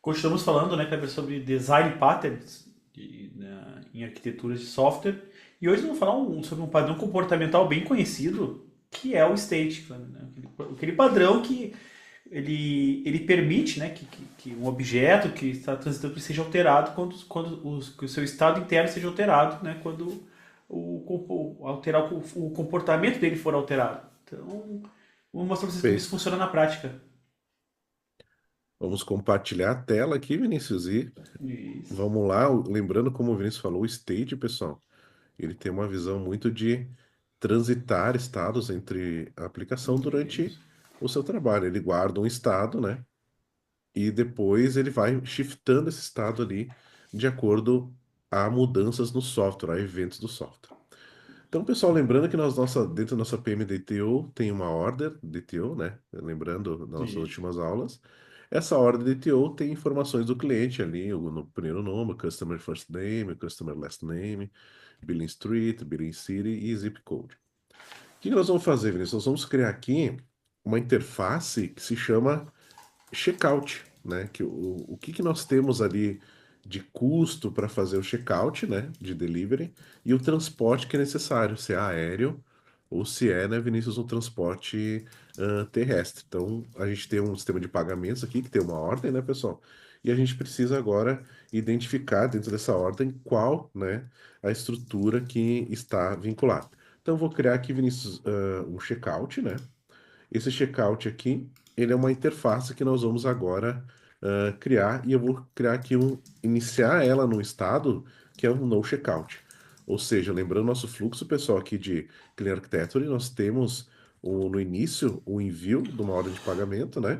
continuamos falando, né, Kleber, sobre design patterns em arquiteturas de software. E hoje vamos falar sobre um padrão comportamental bem conhecido, que é o state, Kleber, né? Aquele padrão que ele permite, né, que um objeto que está transitando seja alterado que o seu estado interno seja alterado, né, quando o comportamento dele for alterado. Então, vou mostrar para vocês como isso Perfeito. funciona na prática. Vamos compartilhar a tela aqui, Vinícius, e Isso. vamos lá. Lembrando, como o Vinícius falou, o state, pessoal, ele tem uma visão muito de transitar estados entre a aplicação durante Isso. o seu trabalho. Ele guarda um estado, né? E depois ele vai shiftando esse estado ali de acordo a mudanças no software, a eventos do software. Então, pessoal, lembrando que dentro da nossa PMDTO tem uma order DTO, né? Lembrando das nossas Isso. últimas aulas. Essa order DTO tem informações do cliente ali, no primeiro nome, Customer First Name, Customer Last Name, Billing Street, Billing City e Zip Code. O que nós vamos fazer, Vinícius? Nós vamos criar aqui uma interface que se chama checkout, né? O que que nós temos ali de custo para fazer o checkout, né? De delivery e o transporte que é necessário, se é aéreo ou se é, né, Vinícius, um transporte terrestre. Então, a gente tem um sistema de pagamentos aqui que tem uma ordem, né, pessoal? E a gente precisa agora identificar dentro dessa ordem qual, né, a estrutura que está vinculada. Então, eu vou criar aqui, Vinícius, um checkout, né? Esse checkout aqui, ele é uma interface que nós vamos agora criar e eu vou criar aqui iniciar ela no estado que é um no checkout. Ou seja, lembrando nosso fluxo, pessoal, aqui de Clean Architecture, nós temos no início o envio de uma ordem de pagamento, né?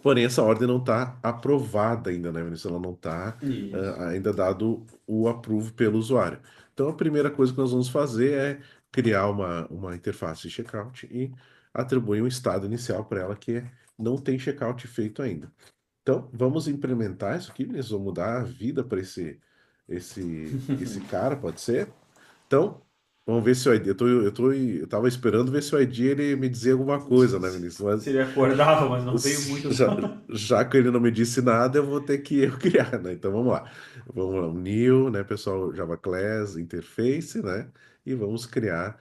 Porém, essa ordem não está aprovada ainda, né, Vinícius? Ela não está Isso. ainda dado o approve pelo usuário. Então, a primeira coisa que nós vamos fazer é criar uma interface de checkout e atribuir um estado inicial para ela que não tem checkout feito ainda. Então, vamos implementar isso aqui, Vinícius. Vamos dar a vida para esse cara, pode ser? Então, vamos ver se o ID. Eu tava esperando ver se o ID ele me dizia alguma coisa, né, Vinícius? Se ele acordava, mas não veio muito. Já, já que ele não me disse nada, eu vou ter que eu criar, né? Então vamos lá. Vamos lá, um new, né, pessoal? Java Class Interface, né? E vamos criar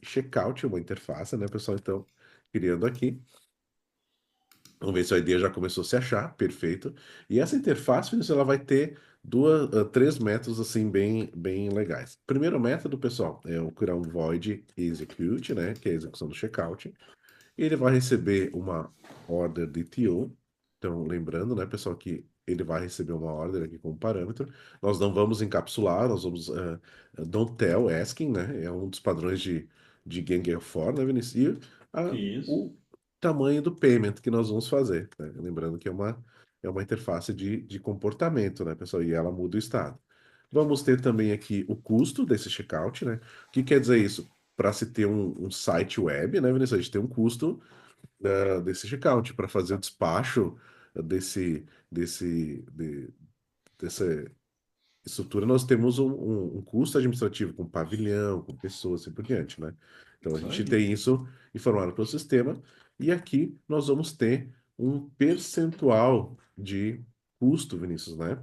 checkout, uma interface, né, pessoal? Então, criando aqui. Vamos ver se a ideia já começou a se achar, perfeito. E essa interface, Vinícius, ela vai ter três métodos assim bem legais. Primeiro método, pessoal, é eu criar um void execute, né, que é a execução do checkout. Ele vai receber uma order DTO. Então, lembrando, né, pessoal, que ele vai receber uma order aqui como parâmetro. Nós não vamos encapsular, nós vamos don't tell asking, né? É um dos padrões de Gang for, né, Vinicius? E Isso. o tamanho do payment que nós vamos fazer, né? Lembrando que é uma interface de comportamento, né, pessoal? E ela muda o estado. Vamos ter também aqui o custo desse checkout, né? O que quer dizer isso? Para se ter um site web, né, Vinícius? A gente tem um custo desse checkout para fazer o despacho dessa estrutura. Nós temos um custo administrativo com pavilhão, com pessoas, assim por diante, né? Então a Isso gente aí. tem isso informado pelo sistema e aqui nós vamos ter um percentual de custo, Vinícius, né?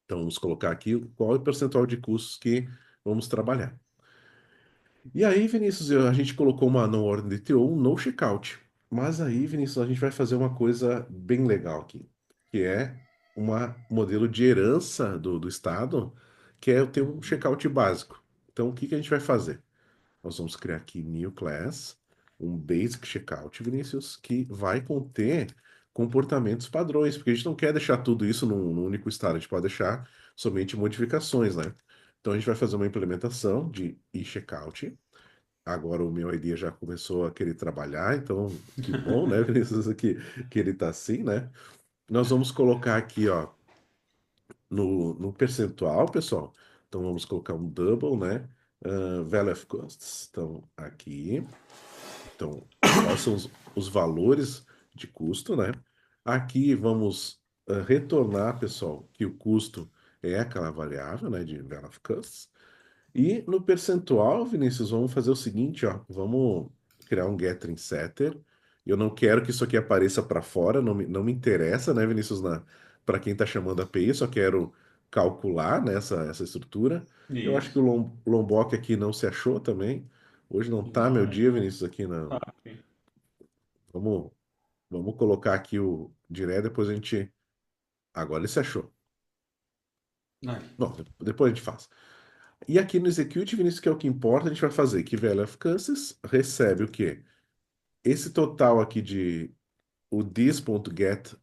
Então vamos colocar aqui qual é o percentual de custos que vamos trabalhar. E aí, Vinícius, a gente colocou uma no ordem de TO, um no checkout. Mas aí, Vinícius, a gente vai fazer uma coisa bem legal aqui, que é um modelo de herança do Estado, que é eu ter um checkout básico. Então, o que que a gente vai fazer? Nós vamos criar aqui new class, um basic checkout, Vinícius, que vai conter comportamentos padrões, porque a gente não quer deixar tudo isso num único estado, a gente pode deixar somente modificações, né? Então, a gente vai fazer uma implementação de e-checkout. Agora o meu ID já começou a querer trabalhar, então que bom, né, Vinícius, que ele tá assim, né? Nós vamos colocar aqui, ó, no percentual, pessoal. Então vamos colocar um double, né? Value of costs. Então, aqui. Então, quais são os valores de custo, né? Aqui vamos retornar, pessoal, que o custo é aquela variável, né, de value of costs. E no percentual, Vinícius, vamos fazer o seguinte, ó, vamos criar um getter setter Eu não quero que isso aqui apareça para fora, não me interessa, né, Vinícius, para quem está chamando a API, só quero calcular, né, essa estrutura. Eu acho que o Isso. Lombok aqui não se achou também. Hoje não tá meu Não, ele dia, não. Vinícius, aqui na. Tá, ok. Vamos, vamos colocar aqui o direto, depois a gente. Agora ele se achou. Aí. Bom, depois a gente faz. E aqui no Execute, Vinícius, que é o que importa, a gente vai fazer que value of customers recebe o quê? Esse total aqui de o this.get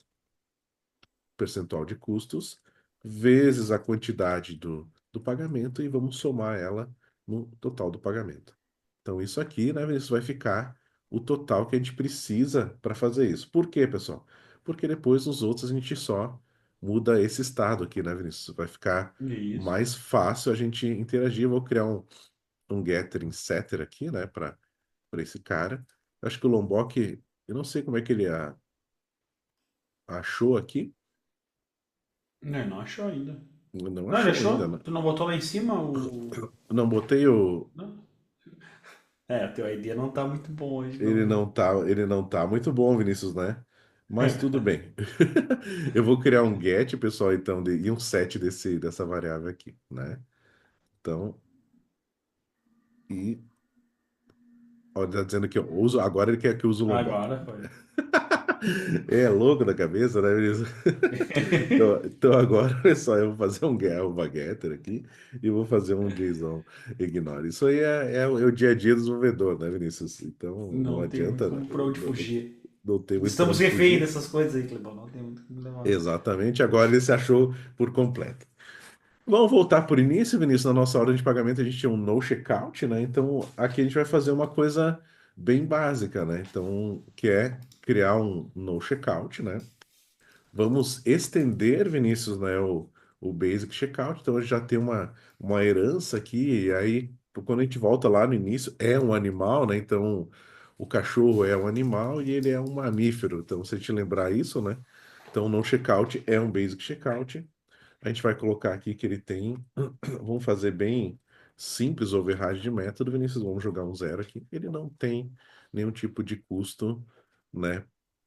percentual de custos vezes a quantidade do pagamento e vamos somar ela no total do pagamento. Então, isso aqui, né, Vinícius, vai ficar o total que a gente precisa para fazer isso. Por quê, pessoal? Porque depois nos outros a gente só muda esse estado aqui, né, Vinícius? Vai ficar Isso. mais fácil a gente interagir. Eu vou criar um getter e setter aqui, né, para esse cara. Eu acho que o Lombok, eu não sei como é que ele achou aqui. Não, ele não achou ainda. Não Não, ele achou ainda, achou? né? Tu não botou lá em cima o. Não botei o. Não? É, teu ID não tá muito bom hoje, não, Ele né? não tá, ele não tá muito bom, Vinícius, né? Mas tudo bem. Eu vou criar um get, pessoal, então, e um set dessa variável aqui, né? Então, e ó, ele tá dizendo que eu uso, agora ele quer que eu use o Lombok. Agora foi. É louco da cabeça, né, Vinícius? Então agora, pessoal, eu vou fazer uma getter aqui e vou fazer um JSON ignore. Isso aí é o dia a dia do desenvolvedor, né, Vinícius? Então não Não tem muito adianta, como por onde fugir. não tem muito para Estamos onde refém fugir. dessas coisas aí, Clebão. Não tem muito como levar. Exatamente, agora ele se achou por completo. Vamos voltar por início, Vinícius. Na nossa ordem de pagamento a gente tinha um no checkout, né? Então aqui a gente vai fazer uma coisa bem básica, né? Então, que é criar um no checkout, né? Vamos estender, Vinícius, né, o Basic Checkout. Então, a gente já tem uma herança aqui. E aí, quando a gente volta lá no início, é um animal, né? Então, o cachorro é um animal e ele é um mamífero. Então, se a gente lembrar isso, né? Então, no checkout é um Basic Checkout. A gente vai colocar aqui que ele tem. Vamos fazer bem simples o override de método, Vinícius. Vamos jogar um zero aqui. Ele não tem nenhum tipo de custo, né,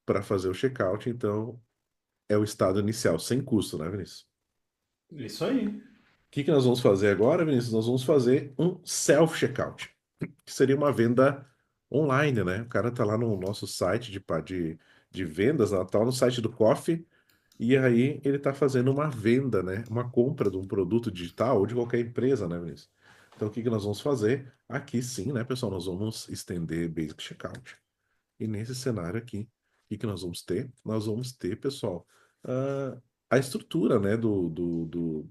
para fazer o checkout. Então, é o estado inicial, sem custo, né, Vinícius? Isso aí. O que que nós vamos fazer agora, Vinícius? Nós vamos fazer um self-checkout, que seria uma venda online, né? O cara tá lá no nosso site de vendas, tá lá no site do Coffee, e aí ele tá fazendo uma venda, né? Uma compra de um produto digital ou de qualquer empresa, né, Vinícius? Então, o que que nós vamos fazer? Aqui sim, né, pessoal? Nós vamos estender Basic Checkout. E nesse cenário aqui, o que que nós vamos ter? Nós vamos ter, pessoal, ah, a estrutura, né, do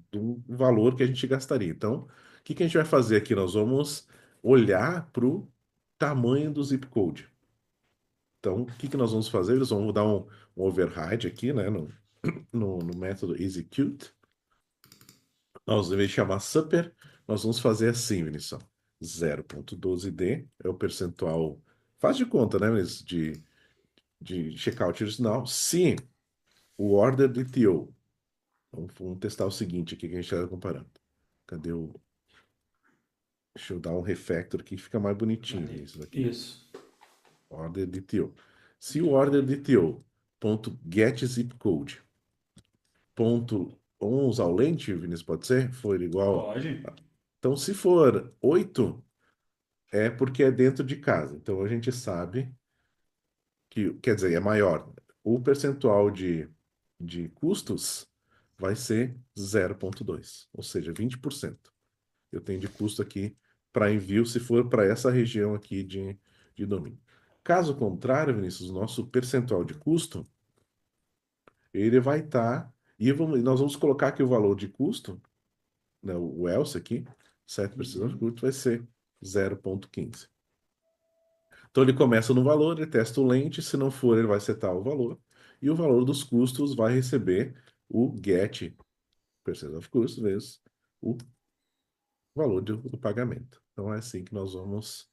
valor que a gente gastaria. Então, o que que a gente vai fazer aqui? Nós vamos olhar para o tamanho do zip code. Então, o que que nós vamos fazer? Eles vão dar um override aqui, né, no método execute. Nós, em vez de chamar super, nós vamos fazer assim, Vinícius. 0,12D é o percentual, faz de conta, né, Vinícius, de checkout original, se o order DTO. Vamos testar o seguinte aqui que a gente está comparando. Cadê o. Deixa eu dar um refactor aqui, fica mais bonitinho Ali. isso aqui. Isso. Order DTO. Se o order DTO ponto get zip code ponto, vamos usar o lente, Vinícius, pode ser? For igual. Pode. Então, se for 8 é porque é dentro de casa. Então, a gente sabe que, quer dizer, é maior. O percentual de custos vai ser 0,2, ou seja, 20%. Eu tenho de custo aqui para envio se for para essa região aqui de domínio. Caso contrário, Vinícius, nosso percentual de custo, ele vai estar, nós vamos colocar aqui o valor de custo, né, o else aqui, 7% de Uhum. custo vai ser 0,15. Então ele começa no valor, ele testa o lente, se não for, ele vai setar o valor, e o valor dos custos vai receber o get percent of cost vezes o valor do pagamento. Então é assim que nós vamos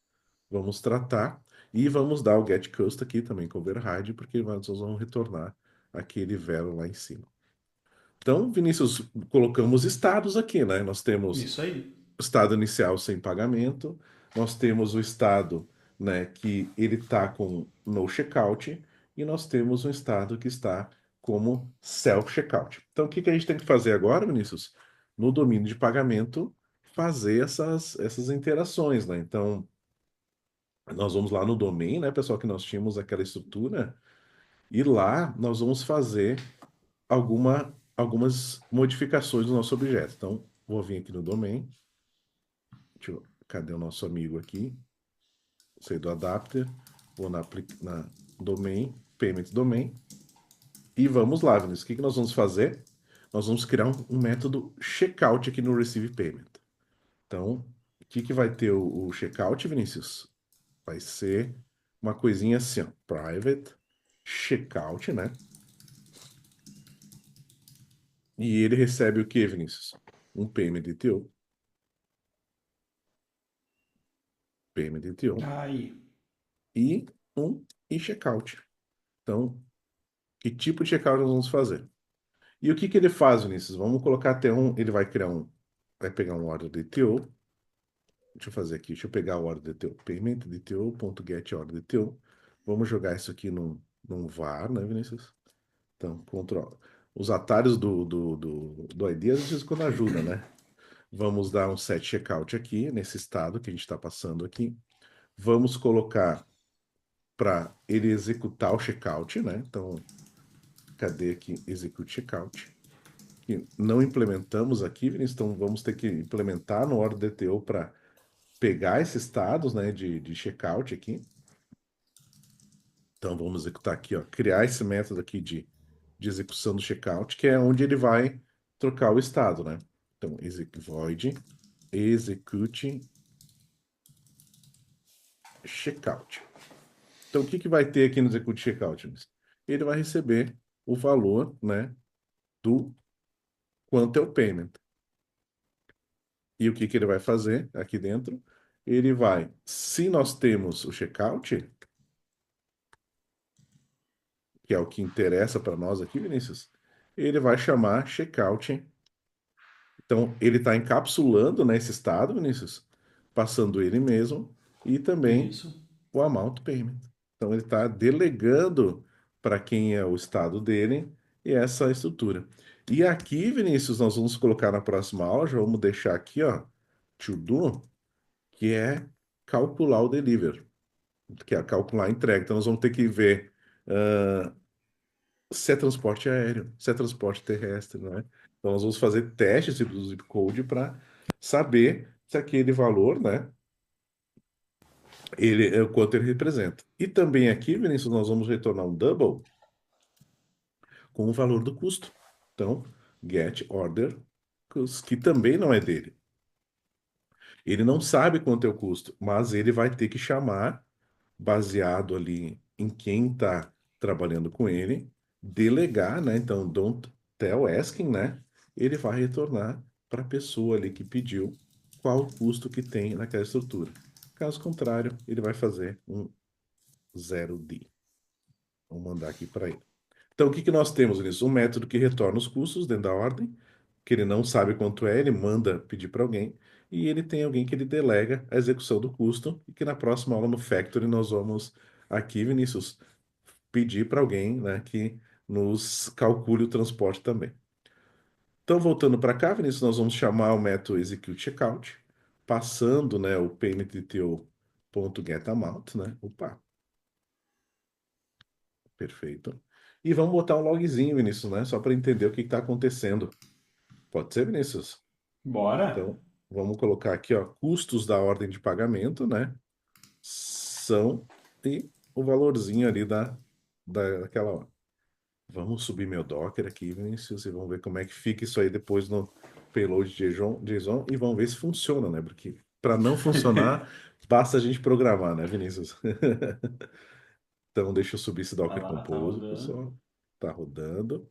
tratar, e vamos dar o get cost aqui também com override, porque nós vamos retornar aquele vero lá em cima. Então, Vinícius, colocamos estados aqui, né? Nós temos Isso aí. o estado inicial sem pagamento, nós temos o estado né, que ele está com no checkout e nós temos um estado que está como self-checkout. Então, o que que a gente tem que fazer agora, Vinícius? No domínio de pagamento, fazer essas interações, né? Então, nós vamos lá no domain, né, pessoal, que nós tínhamos aquela estrutura, e lá nós vamos fazer algumas modificações do nosso objeto. Então, vou vir aqui no domain. Cadê o nosso amigo aqui? Sair do adapter, vou na domain, payment domain, e vamos lá, Vinícius. O que que nós vamos fazer? Nós vamos criar um método checkout aqui no receive payment. Então, o que que vai ter o checkout, Vinícius? Vai ser uma coisinha assim, ó, private checkout, né? E ele recebe o que, Vinícius? Um payment DTO, payment DTO Aí. e um e-checkout. Então, que tipo de checkout nós vamos fazer? E o que que ele faz, Vinícius? Vamos colocar até um, ele vai criar um, vai pegar um order DTO. Deixa eu fazer aqui, deixa eu pegar o order DTO, payment DTO.get order DTO. Vamos jogar isso aqui num var, né, Vinícius? Então, Ctrl. Os atalhos do ID às vezes quando ajuda, né? Vamos dar um set checkout aqui, nesse estado que a gente está passando aqui. Vamos colocar para ele executar o checkout, né? Então, cadê aqui? Execute checkout. Que não implementamos aqui, Vinícius, então vamos ter que implementar no order DTO para pegar esses estados, né, de checkout aqui. Então vamos executar aqui, ó, criar esse método aqui de execução do checkout, que é onde ele vai trocar o estado, né? Então, void execute checkout. Então, o que que vai ter aqui no execute checkout? Ele vai receber o valor, né, do quanto é o payment. E o que que ele vai fazer aqui dentro? Ele vai, se nós temos o checkout, que é o que interessa para nós aqui, Vinícius, ele vai chamar checkout. Então, ele está encapsulando, né, esse estado, Vinícius, passando ele mesmo e também Isso. o amount payment. Então, ele está delegando para quem é o estado dele e essa estrutura. E aqui, Vinícius, nós vamos colocar na próxima aula, já vamos deixar aqui, ó, to do, que é calcular o deliver, que é calcular a entrega. Então, nós vamos ter que ver se é transporte aéreo, se é transporte terrestre, não é? Então, nós vamos fazer testes do zip code para saber se aquele valor, né, ele é o quanto ele representa. E também aqui, Vinícius, nós vamos retornar um double com o valor do custo. Então, get order, que também não é dele. Ele não sabe quanto é o custo, mas ele vai ter que chamar, baseado ali em quem está trabalhando com ele, delegar, né? Então, don't tell asking, né? Ele vai retornar para a pessoa ali que pediu qual o custo que tem naquela estrutura. Caso contrário, ele vai fazer um 0D. Vou mandar aqui para ele. Então, o que que nós temos nisso? Um método que retorna os custos dentro da ordem, que ele não sabe quanto é, ele manda pedir para alguém, e ele tem alguém que ele delega a execução do custo, e que na próxima aula no Factory nós vamos aqui, Vinícius, pedir para alguém, né, que nos calcule o transporte também. Então, voltando para cá, Vinícius, nós vamos chamar o método execute checkout, passando, né, o payment.getAmount, né? Opa, perfeito. E vamos botar um logzinho, Vinícius, né? Só para entender o que está acontecendo. Pode ser, Vinícius? Bora. Então, vamos colocar aqui, ó, custos da ordem de pagamento, né? São e o valorzinho ali daquela hora. Vamos subir meu Docker aqui, Vinícius, e vamos ver como é que fica isso aí depois no payload JSON e vamos ver se funciona, né? Porque para não funcionar, basta a gente programar, né, Vinícius? Então, deixa eu subir esse Tá Docker lá, tá Compose, rodando. pessoal. Tá rodando.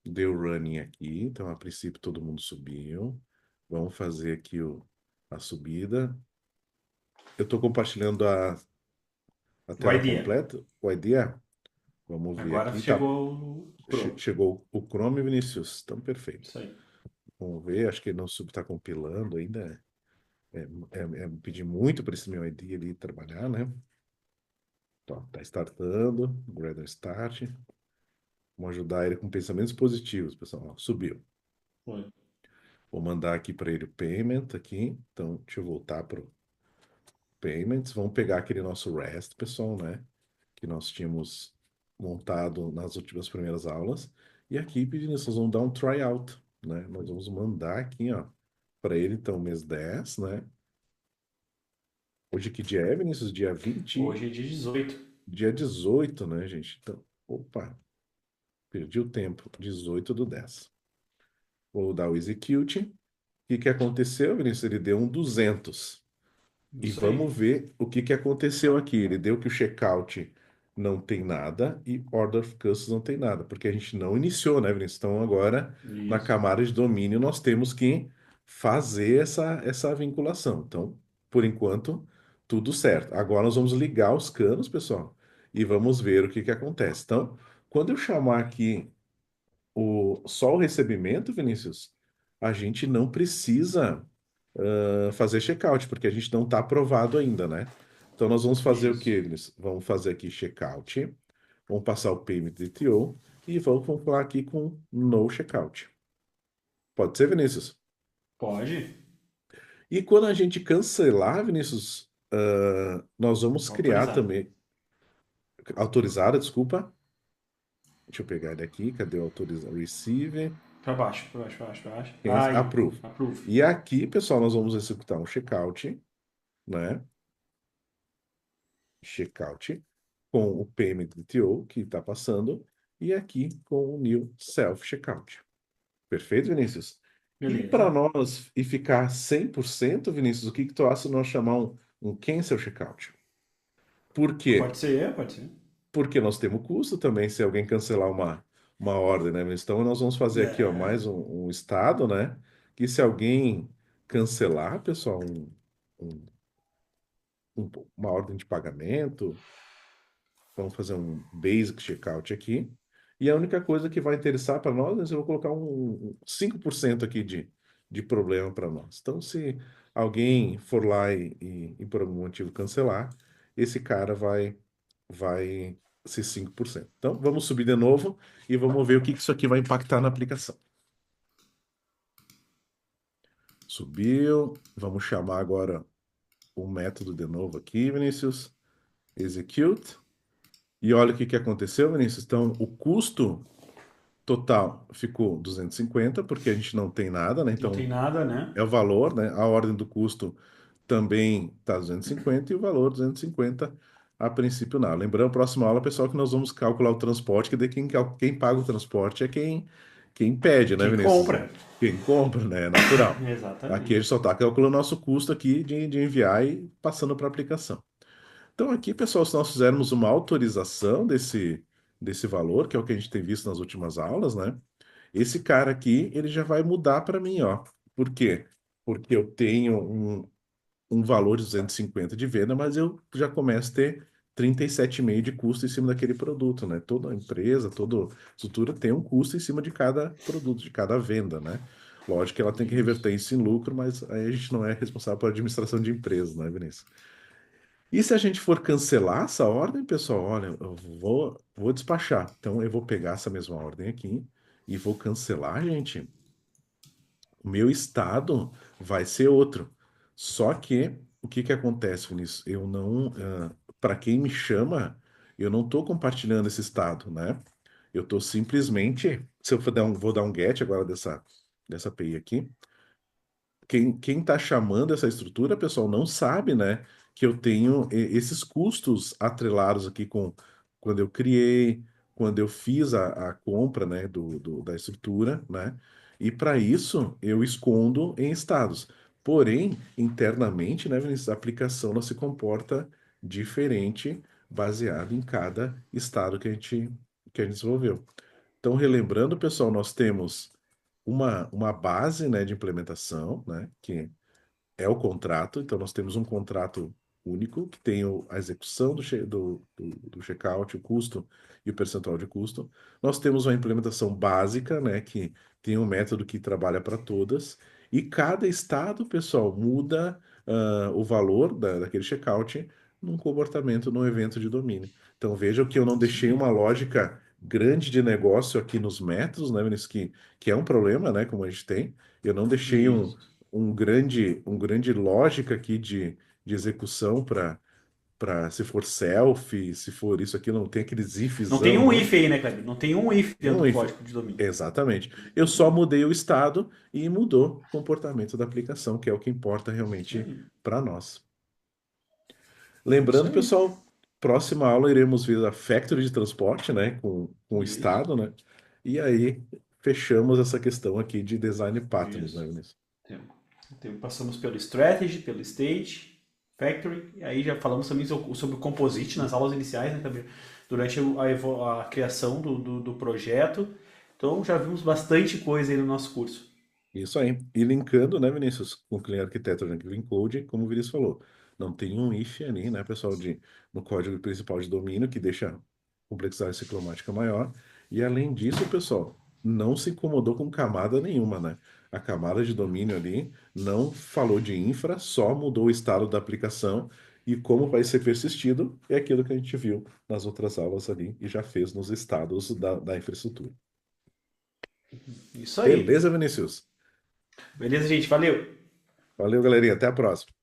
Deu running aqui, então a princípio todo mundo subiu. Vamos fazer aqui a subida. Eu estou compartilhando a O tela idea. completa, o IDEA. Vamos ver Agora aqui. Tá, chegou o Pro. chegou o Chrome, Vinícius. Então, perfeito. Isso aí. Vamos ver, acho que ele não está compilando ainda. Pedir muito para esse meu ID ali trabalhar, né? Tá startando, Gradle Start. Vamos ajudar ele com pensamentos positivos, pessoal. Ó, subiu. Foi. Vou mandar aqui para ele o payment aqui. Então, deixa eu voltar para o payments. Vamos pegar aquele nosso REST, pessoal, né? Que nós tínhamos montado nas últimas primeiras aulas. E aqui, pedindo isso, nós vamos dar um tryout, né? Nós vamos mandar aqui, ó, para ele, então, mês 10, né? Hoje que dia é, Vinícius? Dia 20, Hoje é dia 18. dia 18, né, gente? Então, opa, perdi o tempo. 18/10. Vou dar o execute. O que que aconteceu, Vinícius? Ele deu um 200. E Isso vamos aí. ver o que que aconteceu aqui. Ele deu que o checkout não tem nada e order of customs não tem nada, porque a gente não iniciou, né, Vinícius? Então agora, na Isso. camada de domínio, nós temos que fazer essa vinculação. Então, por enquanto, tudo certo. Agora nós vamos ligar os canos, pessoal, e vamos ver o que que acontece. Então, quando eu chamar aqui só o recebimento, Vinícius, a gente não precisa fazer checkout, porque a gente não está aprovado ainda, né? Então nós vamos fazer o Isso. quê, Vinícius? Vamos fazer aqui checkout, vamos passar o payment DTO e vamos falar aqui com no checkout. Pode ser, Vinícius? Pode E quando a gente cancelar, Vinícius, nós vamos criar autorizar. também, autorizada, desculpa. Deixa eu pegar ele aqui, cadê o autorizar? Receive. Para baixo, para baixo, para baixo, para baixo. Aí, Approve. approve. E aqui, pessoal, nós vamos executar um checkout, né? Checkout com o payment DTO que está passando e aqui com o new self checkout. Perfeito, Vinícius? E para Beleza. nós e ficar 100%, Vinícius, o que que tu acha se nós chamar um cancel checkout? Por quê? Pode ser, pode ser. Porque nós temos custo também se alguém cancelar uma ordem, né? Então nós vamos fazer aqui, ó, É. mais um estado, né? Que se alguém cancelar, pessoal, um- uma ordem de pagamento, vamos fazer um basic checkout aqui. E a única coisa que vai interessar para nós é eu vou colocar um 5% aqui de problema para nós. Então, se alguém for lá e por algum motivo cancelar, esse cara vai ser 5%. Então, vamos subir de novo e vamos ver o que que isso aqui vai impactar na aplicação. Subiu. Vamos chamar agora o método de novo aqui, Vinícius. Execute. E olha o que que aconteceu, Vinícius. Então, o custo total ficou 250, porque a gente não tem nada, né? Não tem Então, nada, né? é o valor, né? A ordem do custo também está 250 e o valor 250 a princípio não. Lembrando, próxima aula, pessoal, que nós vamos calcular o transporte, que daí quem paga o transporte é quem pede, né, Quem Vinícius? compra. Quem compra, né? É natural. Aqui a gente Exatamente. só está calculando o nosso custo aqui de enviar e passando para aplicação. Então, aqui, pessoal, se nós fizermos uma autorização desse valor, que é o que a gente tem visto nas últimas aulas, né? Esse cara aqui, ele já vai mudar para mim, ó. Por quê? Porque eu tenho um valor de 250 de venda, mas eu já começo a ter 37,5 de custo em cima daquele produto, né? Toda empresa, toda estrutura tem um custo em cima de cada produto, de cada venda, né? Lógico que ela tem que Isso. reverter isso em lucro, mas aí a gente não é responsável por administração de empresas, né, Vinícius? E se a gente for cancelar essa ordem, pessoal, olha, eu vou despachar. Então, eu vou pegar essa mesma ordem aqui e vou cancelar, gente. O meu estado vai ser outro. Só que, o que que acontece, Vinícius? Eu não, para quem me chama, eu não estou compartilhando esse estado, né? Eu estou simplesmente, se eu vou dar um get agora dessa API aqui, quem está chamando essa estrutura, pessoal, não sabe, né, que eu tenho esses custos atrelados aqui com quando eu criei, quando eu fiz a compra, né, da estrutura, né, e para isso eu escondo em estados. Porém, internamente, né, Vinícius, a aplicação ela se comporta diferente baseado em cada estado que a gente desenvolveu. Então, relembrando, pessoal, nós temos uma base, né, de implementação, né, que é o contrato. Então, nós temos um contrato único que tem a execução do checkout, o custo e o percentual de custo. Nós temos uma implementação básica, né, que tem um método que trabalha para todas. E cada estado, pessoal, muda o valor daquele checkout num comportamento, num evento de domínio. Então veja que eu não Isso deixei aí. uma lógica grande de negócio aqui nos métodos, né, Vinícius, que é um problema, né, como a gente tem. Eu não deixei Isso. um grande lógica aqui de execução para se for self, se for isso aqui, não tem aqueles Não tem ifzão, um né? if aí, né, Kleber? Não tem um if dentro Um do if. código de domínio. Exatamente. Eu só mudei o estado e mudou o comportamento da aplicação, que é o que importa Isso realmente aí. para nós. Isso Lembrando, aí. pessoal, próxima aula iremos ver a Factory de transporte, né, com o Isso. estado, né? E aí fechamos essa questão aqui de design patterns, né, Isso. Vinícius? Passamos pelo strategy, pelo state, factory, e aí já falamos também sobre o composite nas aulas iniciais, né, também, durante a criação do projeto. Então já vimos bastante coisa aí no nosso curso. Isso aí. E linkando, né, Vinícius, com o Clean Architecture and Clean Code, como o Vinícius falou, não tem um if ali, né, pessoal, no código principal de domínio, que deixa a complexidade ciclomática maior. E além disso, pessoal, não se incomodou com camada nenhuma, né? A camada de domínio ali não falou de infra, só mudou o estado da aplicação. E como vai ser persistido, é aquilo que a gente viu nas outras aulas ali e já fez nos estados da infraestrutura. Isso aí. Beleza, Vinícius? Beleza, gente? Valeu! Valeu, galerinha. Até a próxima.